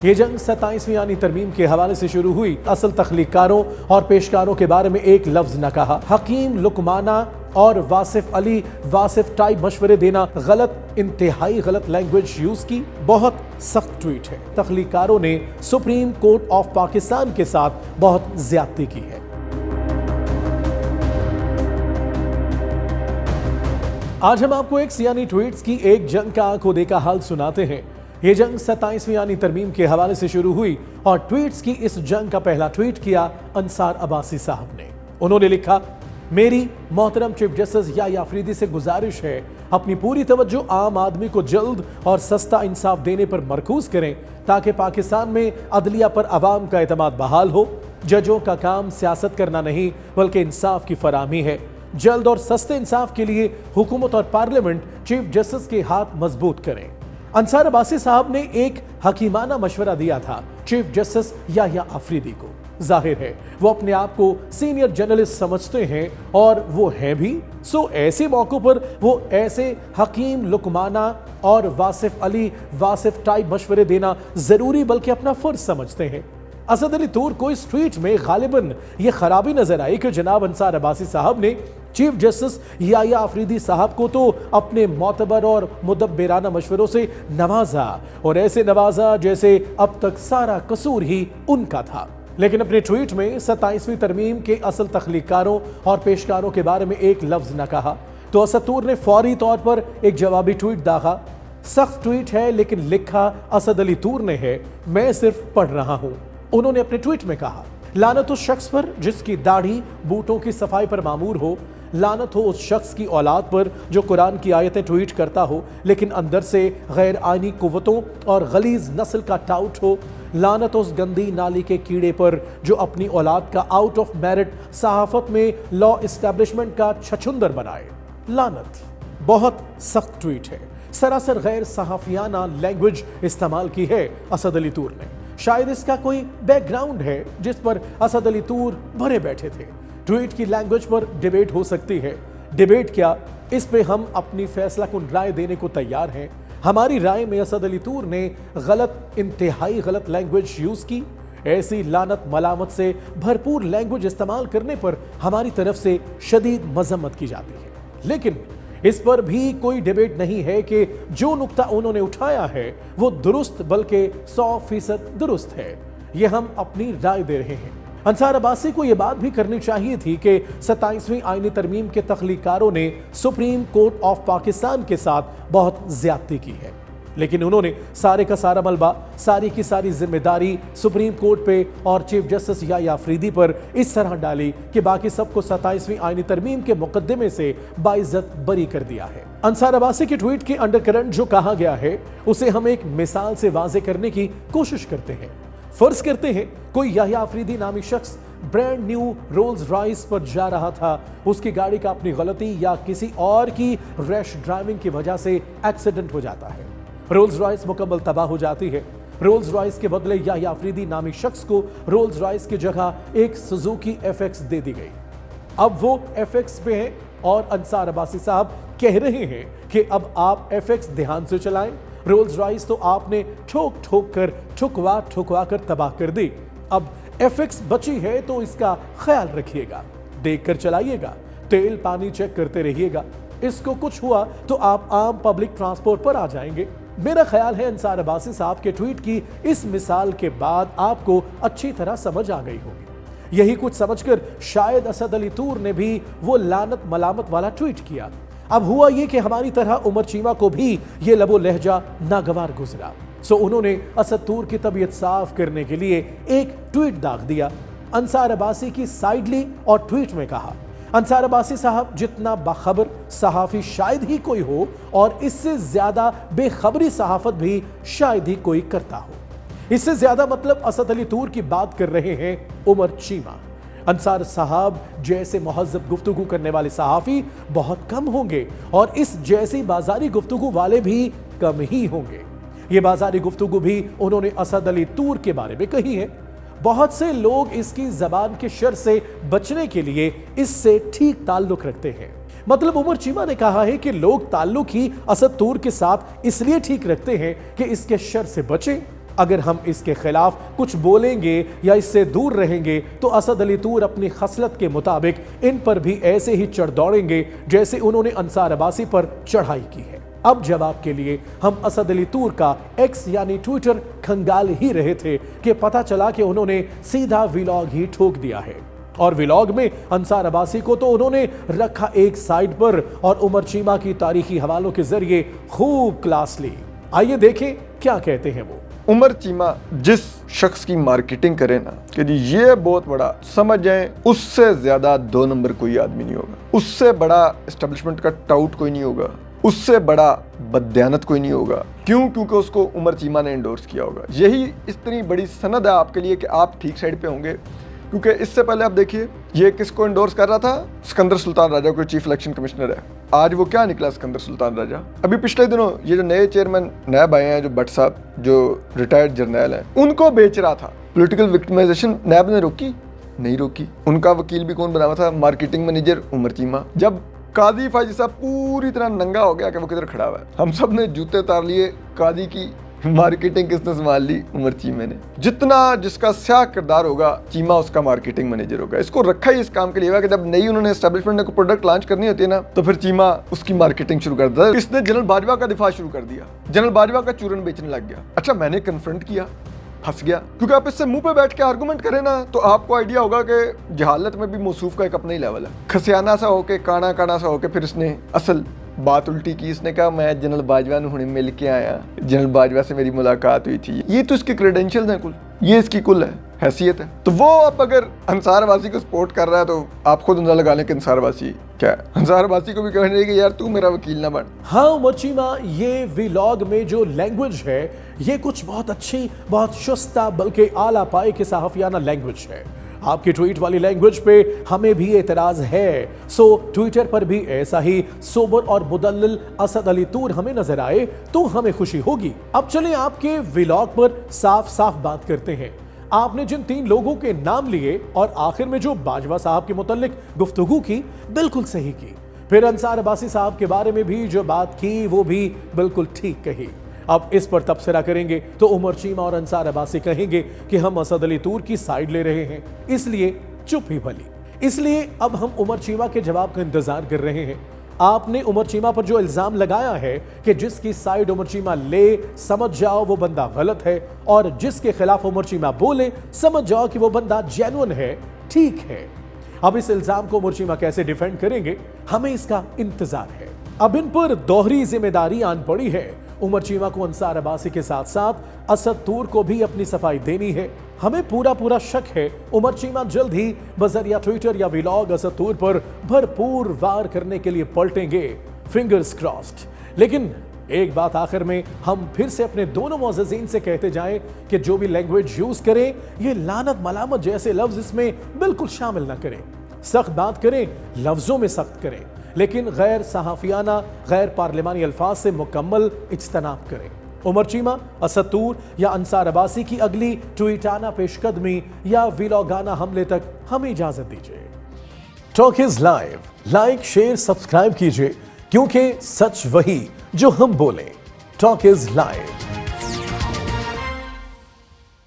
یہ جنگ 27ویں آئینی ترمیم کے حوالے سے شروع ہوئی۔ اصل تخلیقکاروں اور پیشکاروں کے بارے میں ایک لفظ نہ کہا۔ حکیم لقمانہ اور واصف علی واصف ٹائپ مشورے دینا غلط، انتہائی غلط لینگویج یوز کی۔ بہت سخت ٹویٹ ہے۔ تخلیقکاروں نے سپریم کورٹ آف پاکستان کے ساتھ بہت زیادتی کی ہے۔ آج ہم آپ کو ایک سیانی ٹویٹس کی ایک جنگ کا آنکھوں دیکھا حال سناتے ہیں۔ یہ جنگ 27ویں آئینی ترمیم کے حوالے سے شروع ہوئی اور ٹویٹس کی اس جنگ کا پہلا ٹویٹ کیا انصار عباسی صاحب نے۔ انہوں نے لکھا، میری محترم چیف جسٹس یحییٰ آفریدی سے گزارش ہے، اپنی پوری توجہ عام آدمی کو جلد اور سستا انصاف دینے پر مرکوز کریں تاکہ پاکستان میں عدلیہ پر عوام کا اعتماد بحال ہو۔ ججوں کا کام سیاست کرنا نہیں بلکہ انصاف کی فراہمی ہے۔ جلد اور سستے انصاف کے لیے حکومت اور پارلیمنٹ چیف جسٹس کے ہاتھ مضبوط کریں۔ انصار عباسی صاحب نے ایک حکیمانہ مشورہ دیا تھا چیف جسٹس یحییٰ آفریدی کو۔ ظاہر ہے وہ اپنے آپ کو سینئر جرنلسٹ سمجھتے ہیں اور وہ ہیں بھی، ایسے موقع پر وہ ایسے حکیم لقمانہ اور واصف علی واصف ٹائپ مشورے دینا ضروری بلکہ اپنا فرض سمجھتے ہیں۔ اسد علی تور کو اس ٹویٹ میں غالباً یہ خرابی نظر آئی کہ جناب انصار عباسی صاحب نے چیف جسٹس یحییٰ آفریدی صاحب کو تو اپنے معتبر اور مدبرانہ مشوروں سے نوازا اور ایسے نوازا جیسے اب تک سارا قصور ہی ان کا تھا، لیکن اپنے ٹویٹ میں 27ویں ترمیم کے اصل تخلیقکاروں اور پیشکاروں کے بارے میں ایک لفظ نہ کہا تو اسد تور نے فوری طور پر ایک جوابی ٹویٹ داغا۔ سخت ٹویٹ ہے لیکن لکھا اسد علی تور نے ہے، میں صرف پڑھ رہا ہوں۔ انہوں نے اپنے ٹویٹ میں کہا، لعنت اس شخص پر جس کی داڑھی بوٹوں کی صفائی پر معمور ہو، لعنت ہو اس شخص کی اولاد پر جو قرآن کی آیتیں ٹویٹ کرتا ہو لیکن اندر سے غیر آئینی قوتوں اور غلیظ نسل کا ٹاؤٹ ہو، لعنت اس گندی نالی کے کیڑے پر جو اپنی اولاد کا آؤٹ آف میرٹ صحافت میں لا اسٹیبلشمنٹ کا چھچندر بنائے، لعنت۔ بہت سخت ٹویٹ ہے، سراسر غیر صحافیانہ لینگویج استعمال کی ہے اسد علی تور نے۔ شاید اس کا کوئی بیک گراؤنڈ ہے جس پر اسد علی تور بھرے بیٹھے تھے۔ ٹویٹ کی لینگویج پر ڈیبیٹ ہو سکتی ہے، ڈیبیٹ کیا، اس پہ ہم اپنی فیصلہ کن رائے دینے کو تیار ہیں۔ ہماری رائے میں اسد علی تور نے غلط، انتہائی غلط لینگویج یوز کی۔ ایسی لعنت ملامت سے بھرپور لینگویج استعمال کرنے پر ہماری طرف سے شدید مذمت کی جاتی ہے، لیکن اس پر بھی کوئی ڈیبیٹ نہیں ہے کہ جو نقطہ انہوں نے اٹھایا ہے وہ درست بلکہ 100% درست ہے۔ یہ ہم اپنی رائے دے رہے ہیں۔ انصار عباسی کو یہ بات بھی کرنی چاہیے تھی کہ 27ویں آئینی ترمیم کے تخلیقکاروں نے سپریم کورٹ آف پاکستان کے ساتھ بہت زیادتی کی ہے، لیکن انہوں نے سارے کا سارا ملبہ، ساری کی ساری ذمہ داری سپریم کورٹ پہ اور چیف جسٹس یحییٰ آفریدی پر اس طرح ڈالی کہ باقی سب کو 27ویں آئینی ترمیم کے مقدمے سے باعزت بری کر دیا ہے۔ انصار عباسی کے ٹویٹ کے انڈر کرنٹ جو کہا گیا ہے اسے ہم ایک مثال سے واضح کرنے کی کوشش کرتے ہیں۔ فرض کرتے ہیں کوئی یحییٰ آفریدی نامی شخص برانڈ نیو رولز رائس پر جا رہا تھا، اس کی گاڑی کا اپنی غلطی یا کسی اور کی ریش ڈرائیونگ کی وجہ سے ایکسیڈنٹ ہو جاتا ہے، رولز رائس مکمل تباہ ہو جاتی ہے۔ رولز رائس کے بدلے یحییٰ آفریدی نامی شخص کو رولز رائس کی جگہ ایک سوزوکی FX دے دی گئی۔ اب وہ FX پہ ہیں اور انصار عباسی صاحب کہہ رہے ہیں کہ اب آپ FX دھیان سے چلائیں، رولز رائس تو آپ نے ٹھکوا کر تباہ کر دی، اب FX بچی ہے تو اس کا خیال رکھیے گا، دیکھ کر چلائیے گا، تیل پانی چیک کرتے رہیے گا، اس کو کچھ ہوا تو آپ عام پبلک ٹرانسپورٹ پر آ جائیں گے۔ میرا خیال ہے انصار عباسی صاحب کے ٹویٹ کی اس مثال کے بعد آپ کو اچھی طرح سمجھ آ گئی ہوگی۔ یہی کچھ سمجھ کر شاید اسد علی تور نے بھی وہ لعنت ملامت والا ٹویٹ کیا۔ اب ہوا یہ کہ ہماری طرح عمر چیمہ کو بھی یہ لب و لہجہ ناگوار گزرا، انہوں نے اسد تور کی طبیعت صاف کرنے کے لیے ایک ٹویٹ داغ دیا۔ انصار عباسی کی سائیڈ لی اور ٹویٹ میں کہا، انصار عباسی صاحب جتنا باخبر صحافی شاید ہی کوئی ہو اور اس سے زیادہ بے خبری صحافت بھی شاید ہی کوئی کرتا ہو۔ اس سے زیادہ مطلب اسد علی تور کی بات کر رہے ہیں عمر چیمہ۔ انصار صاحب جیسے مہذب گفتگو کرنے والے صحافی بہت کم ہوں گے اور اس جیسی بازاری گفتگو والے بھی کم ہی ہوں گے۔ یہ بازاری گفتگو بھی انہوں نے اسد علی تور کے بارے میں کہی ہے۔ بہت سے لوگ اس کی زبان کے شر سے بچنے کے لیے اس سے ٹھیک تعلق رکھتے ہیں۔ مطلب عمر چیمہ نے کہا ہے کہ لوگ تعلق ہی اسد تور کے ساتھ اس لیے ٹھیک رکھتے ہیں کہ اس کے شر سے بچیں، اگر ہم اس کے خلاف کچھ بولیں گے یا اس سے دور رہیں گے تو اسد علی طور اپنی خصلت کے مطابق ان پر بھی ایسے ہی چڑھ دوڑیں گے جیسے انہوں نے انصار عباسی پر چڑھائی کی ہے۔ اب جواب کے لیے ہم اسد علی طور کا ایکس یعنی ٹویٹر کھنگال ہی رہے تھے کہ پتہ چلا کہ انہوں نے سیدھا ویلاگ ہی ٹھوک دیا ہے، اور ویلاگ میں انصار عباسی کو تو انہوں نے رکھا ایک سائیڈ پر اور عمر چیمہ کی تاریخی حوالوں کے ذریعے خوب کلاس لی۔ آئیے دیکھیں کیا کہتے ہیں وہ۔ عمر چیمہ جس شخص کی مارکیٹنگ کرے نا کہ جی یہ بہت بڑا، سمجھ جائیں اس سے زیادہ 2 نمبر کوئی آدمی نہیں ہوگا، اس سے بڑا اسٹیبلشمنٹ کا ٹاؤٹ کوئی نہیں ہوگا، اس سے بڑا بددیانت کوئی نہیں ہوگا۔ کیونکہ اس کو عمر چیمہ نے انڈورس کیا ہوگا۔ یہی اتنی بڑی سند ہے آپ کے لیے کہ آپ ٹھیک سائڈ پہ ہوں گے، کیونکہ اس سے پہلے آپ دیکھیے یہ کس کو انڈورس کر رہا تھا؟ سکندر سلطان راجہ کو، چیف الیکشن کمشنر ہے۔ آج وہ کیا نکلا سکندر سلطان راجہ؟ ابھی پچھلے دنوں یہ جو نئے چیئرمین نیب آئے ہیں، جو بٹ صاحب جو ریٹائرڈ جرنیل ہیں، ان کو بیچ رہا تھا۔ پولیٹیکل وکٹمائزیشن نیب نے روکی نہیں روکی۔ ان کا وکیل بھی کون بنا ہوا تھا؟ مارکیٹنگ مینیجر عمر چیمہ۔ جب قاضی فائزی صاحب پوری طرح ننگا ہو گیا کہ وہ کدھر کھڑا ہوا ہے، ہم سب نے جوتے اتار لیے، قاضی کی مارکیٹنگ کس نے سنبھال لی؟ عمر چیمہ نے۔ جتنا جس کا سیاہ کردار ہوگا چیمہ اس کا مارکیٹنگ مینیجر ہوگا۔ اس کو رکھا ہی اس کام کے لیے ہوا کہ جب نئی انہوں نے اسٹیبلشمنٹ نے کوئی پروڈکٹ لانچ کرنی ہوتی ہے نا تو پھر چیمہ اس کی مارکیٹنگ شروع کر دیتا ہے۔ اس نے جنرل باجوہ کا دفاع شروع کر دیا، جنرل باجوہ کا چورن بیچنے لگ گیا۔ اچھا میں نے کنفرنٹ کیا، پھنس گیا، کیونکہ آپ اس سے منہ پہ بیٹھ کے آرگومنٹ کریں نا تو آپ کو آئیڈیا ہوگا کہ جہالت میں بھی موصوف کا ایک اپنا ہی لیول ہے۔ کھسیانہ سا ہو کے، کانا کانا سا ہو کے پھر اس نے اصل بات الٹی کی۔ اس نے کہا میں جنرل باجوہ نے ہنے مل کے آیا، جنرل باجوہ سے میری ملاقات ہوئی تھی۔ یہ تو اس کے کریڈینشیلز ہیں، کل یہ اس کی کل ہے، حیثیت ہے۔ تو وہ اب اگر انصار عباسی کو سپورٹ کر رہا ہے تو آپ خود اندازہ لگا لیں کہ انصار عباسی کیا ہے۔ انصار عباسی کو بھی کہنا چاہیے کہ یار تو میرا وکیل نہ بن۔ ہاں عمر چیمہ، یہ ویلاگ میں جو لینگویج ہے یہ کچھ بہت اچھی، بہت شستہ بلکہ اعلیٰ پائے کی صحافیانہ لینگویج ہے۔ آپ کی ٹویٹ والی لینگویج پہ ہمیں بھی اعتراض ہے، سو ٹویٹر پر بھی ایسا ہی سوبر اور مدلل اسد علی طور ہمیں نظر آئے تو ہمیں خوشی ہوگی۔ اب چلیں آپ کے ویلاگ پر صاف صاف بات کرتے ہیں۔ آپ نے جن 3 لوگوں کے نام لیے اور آخر میں جو باجوہ صاحب کے متعلق گفتگو کی، بالکل صحیح کی۔ پھر انصار عباسی صاحب کے بارے میں بھی جو بات کی وہ بھی بالکل ٹھیک کہی۔ اب اس پر تبصرہ کریں گے تو عمر چیمہ اور انصار عباسی کہیں گے کہ ہم اسد علی طور کی سائیڈ لے رہے ہیں، اس لیے چپ ہی بھلی۔ اس لیے اب ہم عمر چیمہ کے جواب کا انتظار کر رہے ہیں۔ آپ نے عمر چیمہ پر جو الزام لگایا ہے کہ جس کی سائیڈ عمر چیمہ لے سمجھ جاؤ وہ بندہ غلط ہے، اور جس کے خلاف عمر چیمہ بولے سمجھ جاؤ کہ وہ بندہ جینون ہے، ٹھیک ہے۔ اب اس الزام کو عمر چیمہ کیسے ڈیفینڈ کریں گے، ہمیں اس کا انتظار ہے۔ اب ان پر دوہری ذمہ داری آن پڑی ہے۔ عمر چیمہ کو انصار عباسی کے ساتھ ساتھ اسد طور کو بھی اپنی صفائی دینی ہے۔ ہمیں پورا شک ہے عمر چیمہ جلد ہی بذریعہ ٹویٹر یا ویلاگ اسد طور پر بھرپور وار کرنے کے لیے پلٹیں گے، فنگرز کراسڈ۔ لیکن ایک بات آخر میں ہم پھر سے اپنے دونوں معززین سے کہتے جائیں کہ جو بھی لینگویج یوز کریں یہ لعنت ملامت جیسے لفظ اس میں بالکل شامل نہ کریں۔ سخت بات کریں، لفظوں میں سخت کریں، لیکن غیر صحافیانہ، غیر پارلیمانی الفاظ سے مکمل اجتناب کریں۔ عمر چیمہ، اسد طور یا انصار عباسی کی اگلی ٹویٹانہ پیش قدمی یا ویلاگانہ حملے تک ہمیں اجازت دیجیے۔ Talk is live, like, share, subscribe کیجیے، کیونکہ سچ وہی جو ہم بولیں۔ Talk is live.